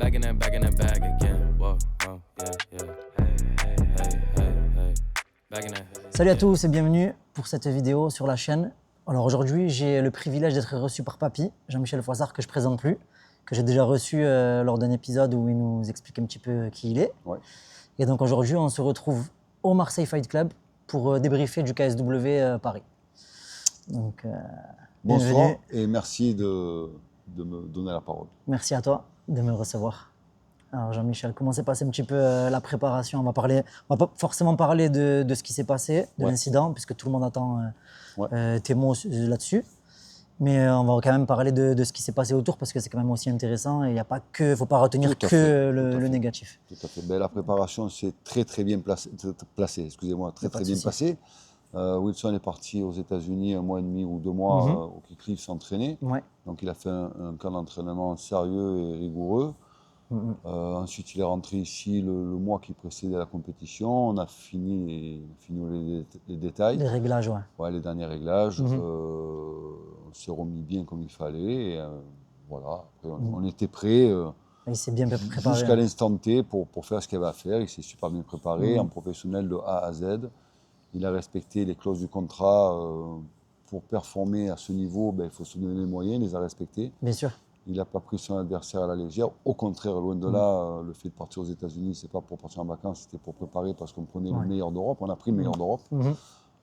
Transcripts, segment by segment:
back in the bag again. Whoa, whoa, yeah, yeah. Hey, hey, hey, hey. Back in the... Salut à tous et bienvenue pour cette vidéo sur la chaîne. Alors aujourd'hui, j'ai le privilège d'être reçu par Papy, Jean-Michel Froissart, que je présente plus, que j'ai déjà reçu lors d'un épisode où il nous explique un petit peu qui il est. Ouais. Et donc aujourd'hui, on se retrouve au Marseille Fight Club pour débriefer du KSW Paris. Donc, Bonsoir bienvenue. et merci de me donner la parole. Merci à toi de me recevoir. Alors Jean-Michel, comment s'est passé un petit peu la préparation? On va pas forcément parler de ce qui s'est passé, de l'incident, puisque tout le monde attend tes mots là-dessus. Mais on va quand même parler de ce qui s'est passé autour, parce que c'est quand même aussi intéressant et il ne faut pas retenir que le négatif. Tout à fait. Ben, la préparation s'est très bien placée. Excusez-moi, très bien passée. Wilson est parti aux États-Unis 1 mois et demi ou 2 mois au Kicklift s'entraîner. Ouais. Donc il a fait un camp d'entraînement sérieux et rigoureux. Ensuite, il est rentré ici le mois qui précédait la compétition. On a fini les détails. Les réglages, ouais. Ouais, les derniers réglages. On s'est remis bien comme il fallait. Et, voilà. Après, on était prêts Il s'est bien préparé. jusqu'à l'instant T pour faire ce qu'il avait à faire. Il s'est super bien préparé, en professionnel de A à Z. Il a respecté les clauses du contrat. Pour performer à ce niveau, il faut se donner les moyens. Il les a respectés. Bien sûr. Il n'a pas pris son adversaire à la légère. Au contraire, loin de là, le fait de partir aux États-Unis, ce n'est pas pour partir en vacances, c'était pour préparer parce qu'on prenait le meilleur d'Europe. On a pris le meilleur d'Europe.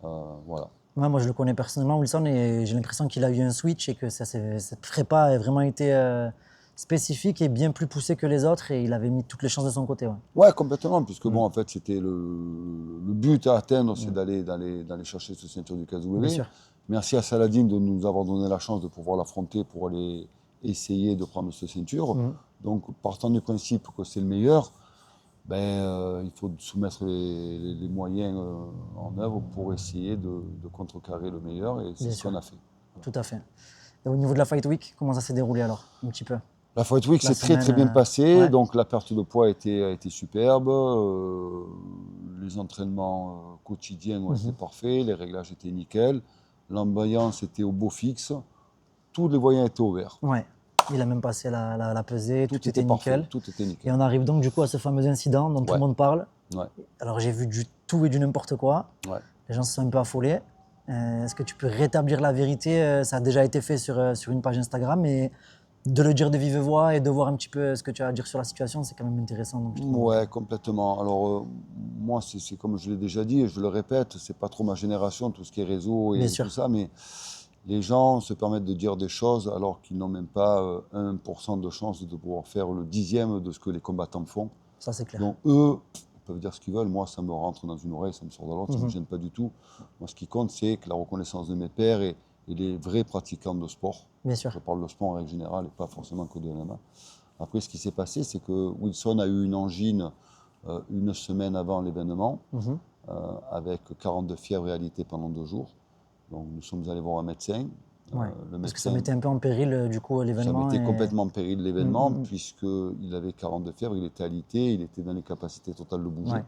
Voilà. Ouais, moi, je le connais personnellement, Wilson, et j'ai l'impression qu'il a eu un switch et que cette prépa a vraiment été spécifique et bien plus poussée que les autres, et il avait mis toutes les chances de son côté. Ouais, complètement, puisque bon, en fait, c'était le but à atteindre, c'est d'aller chercher cette ceinture du KSW. Bien sûr. Merci à Saladin de nous avoir donné la chance de pouvoir l'affronter pour aller essayer de prendre cette ceinture. Donc, partant du principe que c'est le meilleur, il faut soumettre les moyens en œuvre pour essayer de contrecarrer le meilleur, et c'est ce qu'on a fait. Tout à fait. Et au niveau de la Fight Week, comment ça s'est déroulé alors, un petit peu? La Fight Week s'est très bien passée, donc la perte de poids a été superbe, les entraînements quotidiens ont été parfaits, les réglages étaient nickel, l'ambiance était au beau fixe, tous les voyants étaient ouverts. Ouais. Il a même passé la pesée, tout était parfait, nickel. tout était nickel. Et on arrive donc du coup à ce fameux incident dont tout le monde parle. Ouais. Alors j'ai vu du tout et du n'importe quoi. Ouais. Les gens se sont un peu affolés. Est-ce que tu peux rétablir la vérité? Ça a déjà été fait sur une page Instagram, mais de le dire de vive voix et de voir un petit peu ce que tu as à dire sur la situation, c'est quand même intéressant. Donc, ouais, complètement. Alors moi, c'est comme je l'ai déjà dit et je le répète, c'est pas trop ma génération, tout ce qui est réseau et tout ça, mais les gens se permettent de dire des choses alors qu'ils n'ont même pas 1% de chance de pouvoir faire le 10e de ce que les combattants font. Ça, c'est clair. Donc eux, ils peuvent dire ce qu'ils veulent. Moi, ça me rentre dans une oreille, ça me sort de l'autre, ça ne me gêne pas du tout. Moi, ce qui compte, c'est que la reconnaissance de mes pairs et les vrais pratiquants de sport. Bien sûr. Je parle de sport en règle générale et pas forcément que de MMA. Après, ce qui s'est passé, c'est que Wilson a eu une angine 1 semaine avant l'événement, avec 42 fièvres réalité pendant 2 jours. Donc nous sommes allés voir un médecin. Parce que ça mettait un peu en péril du coup l'événement. Ça mettait complètement en péril l'événement, puisqu'il avait 42 fièvres, il était alité, il était dans les capacités totales de bouger. Ouais.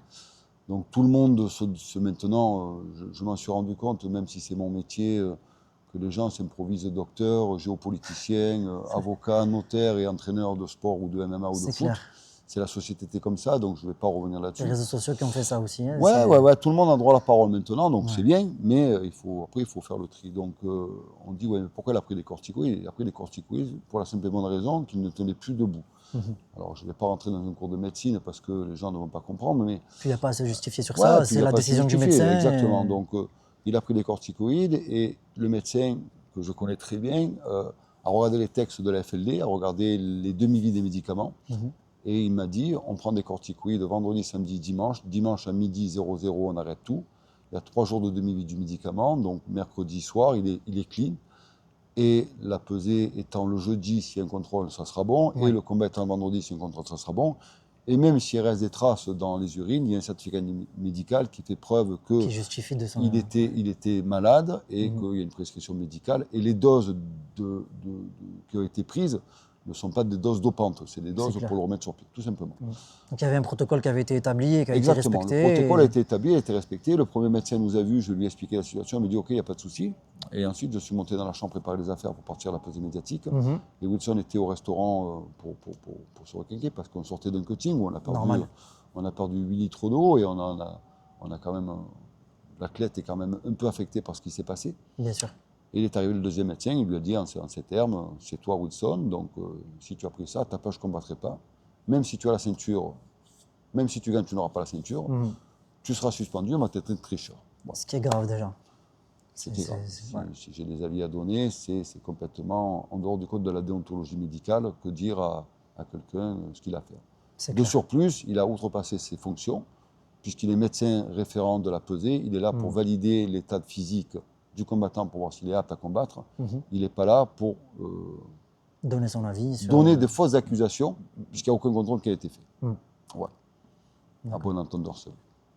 Donc tout le monde maintenant, je m'en suis rendu compte, même si c'est mon métier, que les gens s'improvisent docteurs, géopoliticiens, avocats, notaires et entraîneurs de sport ou de MMA ou de foot. Clair. C'est la société était comme ça, donc je ne vais pas revenir là-dessus. Les réseaux sociaux qui ont fait ça aussi. Hein, ouais, tout le monde a droit à la parole maintenant, donc c'est bien, mais après il faut faire le tri. Donc on dit, mais pourquoi il a pris des corticoïdes? Il a pris des corticoïdes pour la simple et bonne raison qu'il ne tenait plus debout. Alors je ne vais pas rentrer dans un cours de médecine parce que les gens ne vont pas comprendre, mais... Puis il n'y a pas à se justifier sur ça, c'est la décision du médecin. Exactement, donc il a pris des corticoïdes et le médecin, que je connais très bien, a regardé les textes de la FLD, a regardé les demi-vies des médicaments. Et il m'a dit, on prend des corticoïdes vendredi, samedi, dimanche. Dimanche à midi 00, on arrête tout. Il y a 3 jours de demi-vie du médicament. Donc mercredi soir, il est clean. Et la pesée étant le jeudi, s'il y a un contrôle, ça sera bon. Et le combat étant le vendredi, s'il y a un contrôle, ça sera bon. Et même s'il reste des traces dans les urines, il y a un certificat médical qui fait preuve qu'il était malade et qu'il y a une prescription médicale. Et les doses qui ont été prises ne sont pas des doses dopantes, c'est des doses pour le remettre sur pied, tout simplement. Donc il y avait un protocole qui avait été établi et qui a été respecté. Le protocole a été établi, a été respecté. Le premier médecin nous a vus, je lui ai expliqué la situation, il m'a dit « Ok, il n'y a pas de souci ». Et ensuite, je suis monté dans la chambre préparer les affaires pour partir à la pesée médiatique. Mhm. Et Wilson était au restaurant pour se requinquer parce qu'on sortait d'un cutting où Normal. on a perdu 8 litres d'eau et on a quand même. L'athlète est quand même un peu affecté par ce qui s'est passé. Bien sûr. Et il est arrivé le deuxième médecin, il lui a dit en ces termes, c'est toi Wilson, donc si tu as pris ça, ta peur, je ne combattrai pas. Même si tu as la ceinture, même si tu gagnes, tu n'auras pas la ceinture, tu seras suspendu, on va t'être un tricheur. Bon. Ce qui est grave déjà. C'était grave. Ouais. Si j'ai des avis à donner, c'est complètement en dehors du code de la déontologie médicale que dire à quelqu'un ce qu'il a à faire. C'est De clair. surplus, il a outrepassé ses fonctions, puisqu'il est médecin référent de la pesée, il est là pour valider l'état physique du combattant pour voir s'il est apte à combattre. Il n'est pas là pour Donner son avis sur... donner de fausses accusations, puisqu'il n'y a aucun contrôle qui a été fait. Voilà. À bon entendeur seul.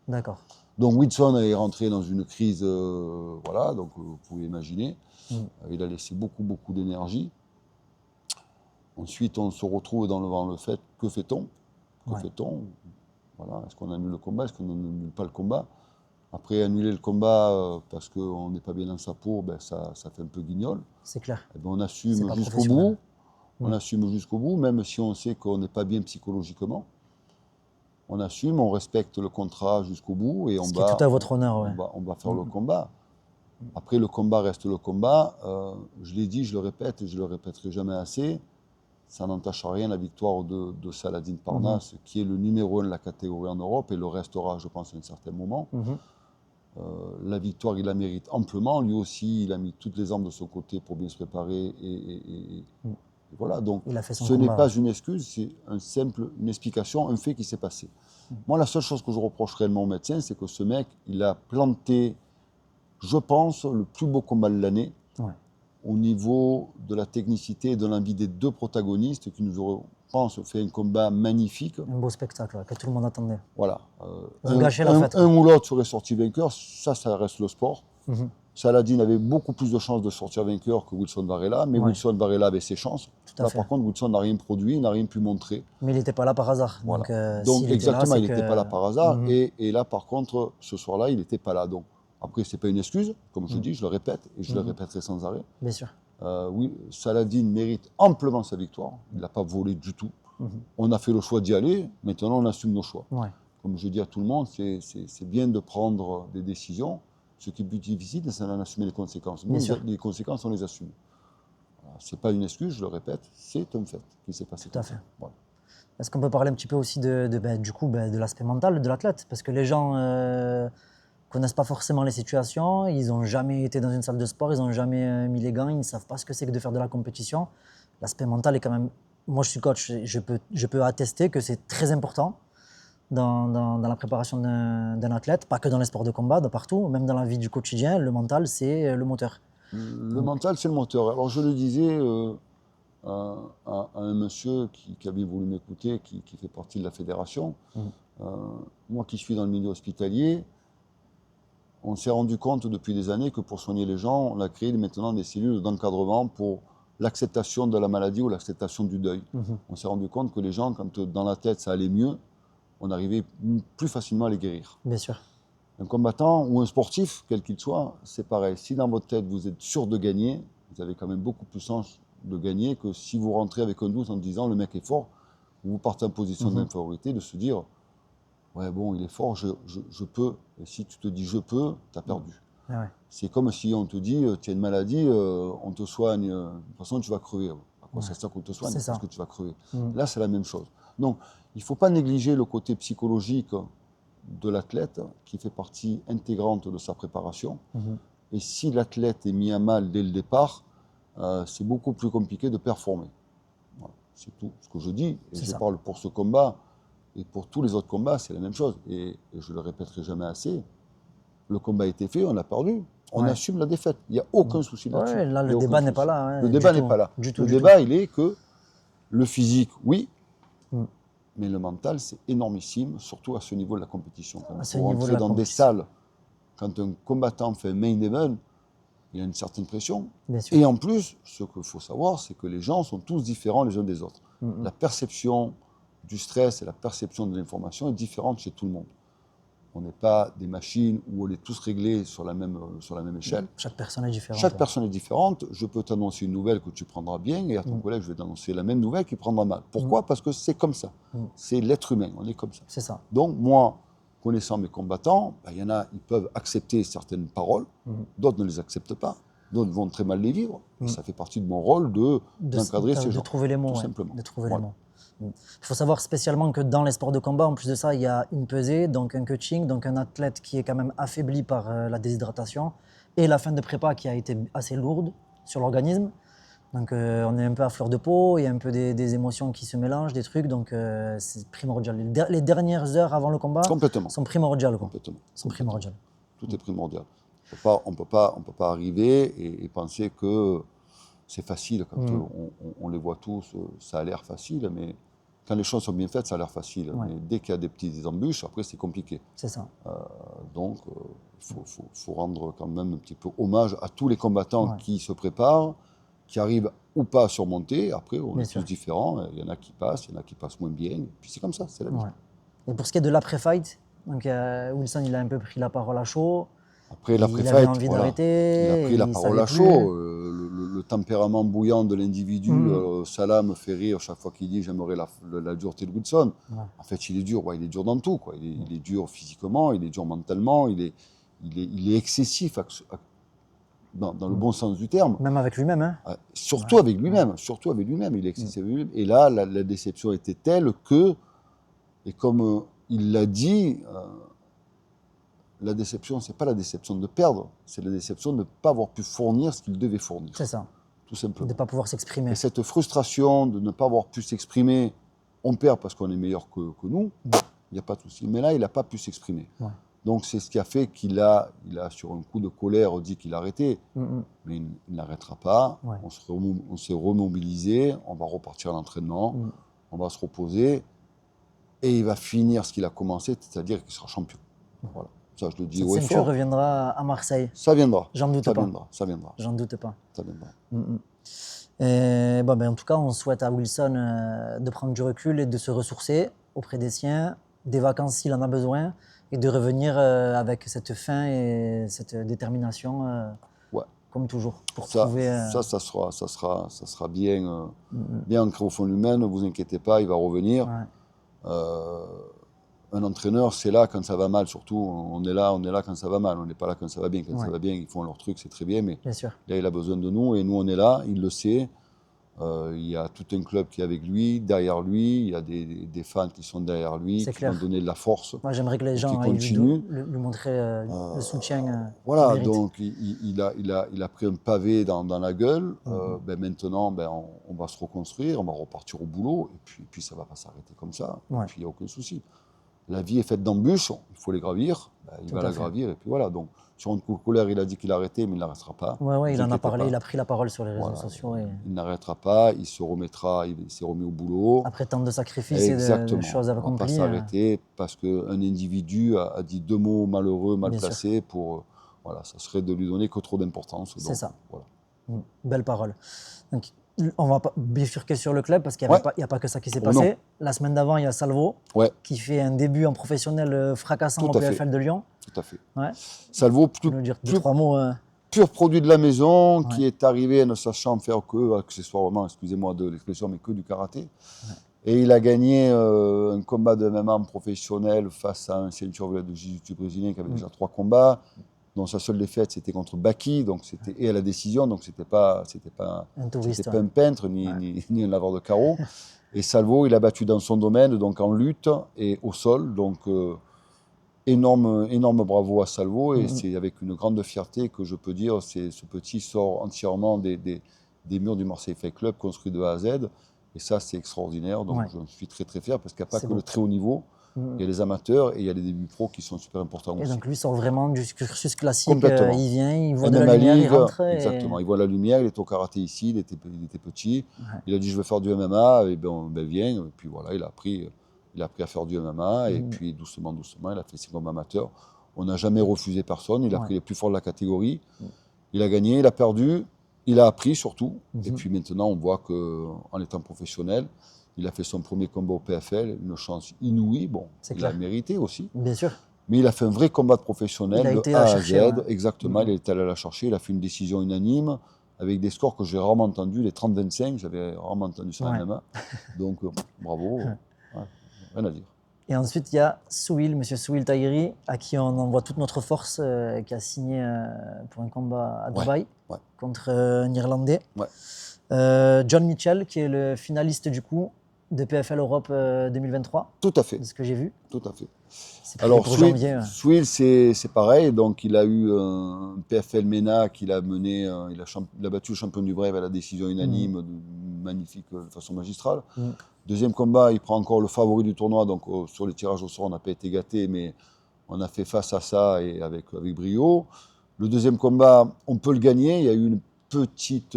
D'accord. Donc Wilson est rentré dans une crise, voilà, donc vous pouvez imaginer. Il a laissé beaucoup d'énergie. Ensuite, on se retrouve devant le fait, que fait-on? Que fait-on? Voilà. Est-ce qu'on annule le combat? Est-ce qu'on n'annule pas le combat? Après, annuler le combat parce qu'on n'est pas bien dans sa peau, ben, ça fait un peu guignol. C'est clair. Eh ben, on C'est assume pas jusqu'au professionnel. bout. On assume jusqu'au bout, même si on sait qu'on n'est pas bien psychologiquement. On assume, on respecte le contrat jusqu'au bout et Ce qui est tout à votre honneur, ouais. on va faire le combat. Après, le combat reste le combat. Je l'ai dit, je le répète et je le répéterai jamais assez. Ça n'entache à rien la victoire de Saladin Parnasse, qui est le numéro 1 de la catégorie en Europe et le restera, je pense, à un certain moment. La victoire, il la mérite amplement. Lui aussi, il a mis toutes les armes de son côté pour bien se préparer. Et voilà, donc Il a fait son ce n'est combat, pas une excuse, c'est une explication, un fait qui s'est passé. Moi, la seule chose que je reproche réellement au médecin, c'est que ce mec, il a planté, je pense, le plus beau combat de l'année. Ouais. Au niveau de la technicité et de l'envie des deux protagonistes qui nous, je pense, fait un combat magnifique. Un beau spectacle, ouais, que tout le monde attendait. Voilà. Ils ont gâché la fête. Un ou l'autre serait sorti vainqueur, ça reste le sport. Saladin avait beaucoup plus de chances de sortir vainqueur que Wilson Varela, mais Wilson Varela avait ses chances. Tout à fait. Par contre, Wilson n'a rien produit, n'a rien pu montrer. Mais il n'était pas là par hasard. Voilà. Donc, Donc exactement, il n'était pas là par hasard. Mhm. Et là, par contre, ce soir-là, il n'était pas là. Donc, après, ce n'est pas une excuse, comme je dis, je le répète, et je le répéterai sans arrêt. Bien sûr. Oui, Saladin mérite amplement sa victoire. Il n'a pas volé du tout. On a fait le choix d'y aller. Maintenant, on assume nos choix. Ouais. Comme je dis à tout le monde, c'est bien de prendre des décisions. Ce qui est plus difficile, c'est d'en assumer les conséquences. Nous, les conséquences, on les assume. Ce n'est pas une excuse, je le répète, c'est un fait qui s'est passé. Tout à fait. Voilà. Est-ce qu'on peut parler un petit peu aussi de l'aspect mental de l'athlète? Parce que les gens connaissent pas forcément les situations, ils n'ont jamais été dans une salle de sport, ils n'ont jamais mis les gants, ils ne savent pas ce que c'est que de faire de la compétition. L'aspect mental est quand même... Moi, je suis coach, je peux attester que c'est très important dans la préparation d'un athlète, pas que dans les sports de combat, de partout, même dans la vie du quotidien, le mental, c'est le moteur. Le mental, c'est le moteur. Alors, je le disais à un monsieur qui avait voulu m'écouter, qui fait partie de la fédération. Moi qui suis dans le milieu hospitalier, on s'est rendu compte depuis des années que pour soigner les gens, on a créé maintenant des cellules d'encadrement pour l'acceptation de la maladie ou l'acceptation du deuil. On s'est rendu compte que les gens, quand dans la tête ça allait mieux, on arrivait plus facilement à les guérir. Bien sûr. Un combattant ou un sportif, quel qu'il soit, c'est pareil. Si dans votre tête vous êtes sûr de gagner, vous avez quand même beaucoup plus de chance de gagner que si vous rentrez avec un doute en disant le mec est fort, vous partez en position d'infériorité, de se dire ouais bon il est fort, je peux. Et si tu te dis je peux, tu as perdu. Ah ouais. C'est comme si on te dit tu as une maladie, on te soigne, de toute façon tu vas crever. À quoi ça sert qu'on te soigne? C'est ça. Parce que tu vas crever. Là c'est la même chose. Donc il ne faut pas négliger le côté psychologique de l'athlète qui fait partie intégrante de sa préparation. Et si l'athlète est mis à mal dès le départ, c'est beaucoup plus compliqué de performer. Voilà, c'est tout ce que je dis. Et je parle pour ce combat et pour tous les autres combats, c'est la même chose. Et je le répéterai jamais assez. Le combat a été fait, on a perdu. On assume la défaite. Il n'y a aucun souci là-dessus. Ouais, là, le débat n'est pas là. Hein, le débat n'est pas là. Le débat, il est que le physique, oui, mais le mental, c'est énormissime, surtout à ce niveau de la compétition. Quand on rentre dans des salles, quand un combattant fait un main event, il y a une certaine pression. Et en plus, ce qu'il faut savoir, c'est que les gens sont tous différents les uns des autres. La perception du stress et la perception de l'information est différente chez tout le monde. On n'est pas des machines où on est tous réglés sur la même échelle. Chaque personne est différente. Chaque personne est différente. Je peux t'annoncer une nouvelle que tu prendras bien et à ton collègue, je vais t'annoncer la même nouvelle qui prendra mal. Pourquoi ? Parce que c'est comme ça. C'est l'être humain, on est comme ça. C'est ça. Donc moi, connaissant mes combattants, il y en a, ils peuvent accepter certaines paroles, d'autres ne les acceptent pas, d'autres vont très mal les vivre. Et ça fait partie de mon rôle d'encadrer ces gens. De trouver les mots, tout simplement. De trouver les mots. Il faut savoir spécialement que dans les sports de combat, en plus de ça, il y a une pesée, donc un coaching, donc un athlète qui est quand même affaibli par la déshydratation et la fin de prépa qui a été assez lourde sur l'organisme. Donc on est un peu à fleur de peau, il y a un peu des émotions qui se mélangent, des trucs, donc c'est primordial. Les dernières heures avant le combat sont primordiales. Sont primordiales. Tout est primordial. On ne peut pas arriver et penser que c'est facile. Quand on les voit tous, ça a l'air facile, mais quand les choses sont bien faites, ça a l'air facile. Ouais. Mais dès qu'il y a des petites embûches, après, c'est compliqué. C'est ça. Donc, il faut rendre quand même un petit peu hommage à tous les combattants qui se préparent, qui arrivent ou pas à surmonter. Après, on est tous différents. Il y en a qui passent, il y en a qui passent moins bien. Et puis c'est comme ça, c'est la vie. Ouais. Et pour ce qui est de l'après-fight, donc, Wilson, il a un peu pris la parole à chaud. Après l'après-fight, il avait envie d'arrêter. Il a pris la parole à chaud. Le tempérament bouillant de l'individu, Salah me fait rire chaque fois qu'il dit j'aimerais la dureté de Wilson. Ouais. En fait, il est dur. Il est dur dans tout. Il est dur physiquement, il est dur mentalement, il est excessif dans le bon sens du terme. Même avec lui-même. Hein. Surtout avec lui-même. Surtout avec lui-même. Il est excessif avec lui-même. Et là, la déception était telle que, et comme il l'a dit, la déception, ce n'est pas la déception de perdre, c'est la déception de ne pas avoir pu fournir ce qu'il devait fournir. C'est ça. Tout simplement. De ne pas pouvoir s'exprimer. Et cette frustration de ne pas avoir pu s'exprimer, on perd parce qu'on est meilleur que nous, il n'y a pas de souci. Mais là, il n'a pas pu s'exprimer. Ouais. Donc c'est ce qui a fait qu'il a sur un coup de colère, dit qu'il arrêtait. Mais il n'arrêtera pas. Ouais. On s'est remobilisé, on va repartir à l'entraînement, on va se reposer. Et il va finir ce qu'il a commencé, c'est-à-dire qu'il sera champion. Voilà. Ça, je le dis haut et fort. Cette ceinture reviendra à Marseille. Ça viendra. J'en doute pas. Ça viendra. J'en doute pas. Ça viendra. Et, en tout cas, on souhaite à Wilson de prendre du recul et de se ressourcer auprès des siens, des vacances s'il en a besoin, et de revenir avec cette faim et cette détermination, comme toujours. Pour trouver, ça sera bien, bien ancré au fond de lui-même. Ne vous inquiétez pas, il va revenir. Ouais. Un entraîneur, c'est là quand ça va mal, surtout. On est là quand ça va mal. On n'est pas là quand ça va bien. Quand ça va bien, ils font leur truc, c'est très bien. Mais bien sûr. Là, il a besoin de nous et nous, on est là. Il le sait. Il y a tout un club qui est avec lui, derrière lui. Il y a des fans qui sont derrière lui, qui vont donner de la force. Moi, j'aimerais que les gens lui montrent le soutien. Voilà, donc il a pris un pavé dans la gueule. Maintenant, on va se reconstruire, on va repartir au boulot. Et puis ça ne va pas s'arrêter comme ça. Ouais. Et puis, il n'y a aucun souci. La vie est faite d'embûches, il faut les gravir, il va la gravir, et puis voilà. Donc, sur un coup de colère, il a dit qu'il arrêtait, mais il n'arrêtera pas. Oui, il en a parlé, il a pris la parole sur les réseaux sociaux. Et... Il n'arrêtera pas, il se remettra, il s'est remis au boulot. Après tant de sacrifices et de choses accomplies. On ne va pas s'arrêter, parce qu'un individu a dit 2 mots malheureux, mal placés, ça serait de lui donner que trop d'importance. C'est ça. Voilà. Belle parole. Donc, on va pas bifurquer sur le club parce qu'il n'y a pas que ça qui s'est passé. Non. La semaine d'avant, il y a Salvo qui fait un début en professionnel fracassant au PFL de Lyon. Tout à fait. Ouais. Salvo, trois mots, pur produit de la maison, qui est arrivé ne sachant faire que, accessoirement, excusez-moi de l'expression, mais que du karaté. Ouais. Et il a gagné un combat de MMA professionnel face à un ceinture violet de jiu-jitsu brésilien qui avait déjà 3 combats. dont sa seule défaite c'était contre Baki, donc c'était et à la décision, donc c'était pas un peintre ni un laveur de carreaux. Et Salvo, il a battu dans son domaine, donc en lutte et au sol, donc énorme bravo à Salvo, et c'est avec une grande fierté que je peux dire, ce petit sort entièrement des murs du Marseille Fight Club, construit de A à Z, et ça c'est extraordinaire, donc je suis très très fier, parce qu'il n'y a pas que le très haut niveau. Il y a les amateurs et il y a les débuts pro qui sont super importants aussi. Et donc lui sort vraiment du cursus classique, il vient, il voit de la lumière, il rentre. Exactement, il voit la lumière, il est au karaté ici, il était petit, il a dit je veux faire du MMA, et ben viens, et puis voilà, il a appris à faire du MMA, et puis doucement, il a fait ses combats amateurs. On n'a jamais refusé personne, il a pris les plus forts de la catégorie, il a gagné, il a perdu, il a appris surtout, et puis maintenant on voit qu'en étant professionnel, il a fait son premier combat au PFL, une chance inouïe. Bon, il l'a mérité aussi. Bien sûr. Mais il a fait un vrai combat de professionnel Il a de été A la à chercher, Z. ouais. Exactement, il est allé la chercher. Il a fait une décision unanime avec des scores que j'ai rarement entendus, les 30-25. J'avais rarement entendu ça en Ouais. MMA. Donc, bravo. Ouais, rien à dire. Et ensuite, il y a Souil, monsieur Souil Tahiri, à qui on envoie toute notre force, qui a signé pour un combat à Dubaï ouais. contre un Irlandais. Ouais. John Mitchell, qui est le finaliste du coup de PFL Europe 2023, Tout à fait. de ce que j'ai vu. Tout à fait. C'est prévu Alors, pour janvier. Swill, c'est pareil. Donc, il a eu un PFL MENA qu'il a mené. Il a battu le champion du Brève à la décision unanime, magnifique, de façon magistrale. Deuxième combat, il prend encore le favori du tournoi. Donc, sur les tirages au sort, on n'a pas été gâtés, mais on a fait face à ça et avec brio. Le deuxième combat, on peut le gagner. Il y a eu une petite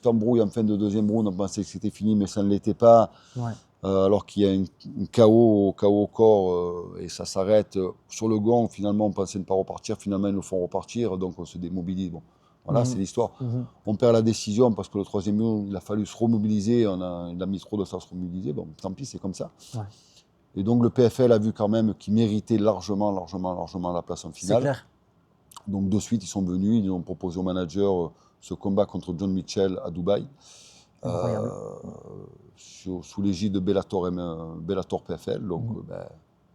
embrouille en fin de deuxième round. On pensait que c'était fini, mais ça ne l'était pas. Ouais. Alors qu'il y a un KO au corps et ça s'arrête sur le gong. Finalement, on pensait ne pas repartir. Finalement, ils nous font repartir. Donc, on se démobilise. Bon, voilà, c'est l'histoire. On perd la décision parce que le troisième round, il a fallu se remobiliser. Il a mis trop de temps à se remobiliser. Bon, tant pis, c'est comme ça. Ouais. Et donc, le PFL a vu quand même qu'il méritait largement la place en finale. C'est clair. Donc, de suite, ils sont venus. Ils ont proposé au manager ce combat contre John Mitchell à Dubaï. Sous l'égide de Bellator PFL. Donc,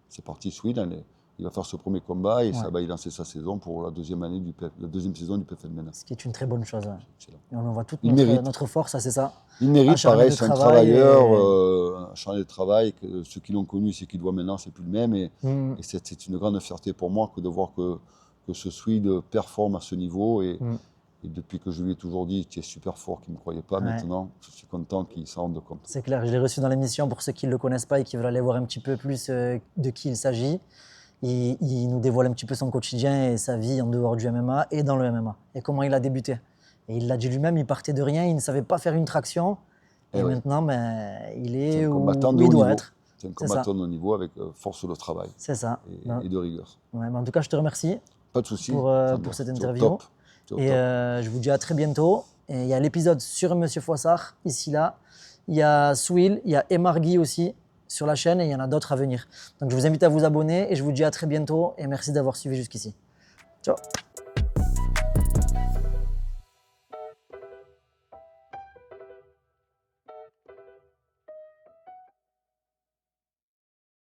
c'est parti, Swill. Il va faire ce premier combat et ça va y lancer sa saison pour la deuxième saison du PFL MENA. Ce qui est une très bonne chose. Et on envoie toute mérite. notre force, c'est ça. Il mérite, pareil, c'est un travailleur, un chargé de travail. Ceux qui l'ont connu, c'est qu'il doit maintenant, c'est plus le même. Et c'est une grande fierté pour moi que de voir que ce Swede performe à ce niveau. Et depuis que je lui ai toujours dit qu'il est super fort, qu'il ne me croyait pas, maintenant, je suis content qu'il s'en rende compte. C'est clair, je l'ai reçu dans l'émission pour ceux qui ne le connaissent pas et qui veulent aller voir un petit peu plus de qui il s'agit. Il nous dévoile un petit peu son quotidien et sa vie en dehors du MMA et dans le MMA. Et comment il a débuté. Et il l'a dit lui-même, il partait de rien, il ne savait pas faire une traction. Et maintenant, il est où il doit être. C'est un combattant de haut niveau avec force de travail. C'est ça. Et de rigueur. Ouais, mais en tout cas, je te remercie. Pas de souci. Pour cette interview. Et je vous dis à très bientôt. Et il y a l'épisode sur Monsieur Froissart, ici là. Il y a Swill, il y a Emargui aussi sur la chaîne et il y en a d'autres à venir. Donc je vous invite à vous abonner et je vous dis à très bientôt et merci d'avoir suivi jusqu'ici. Ciao.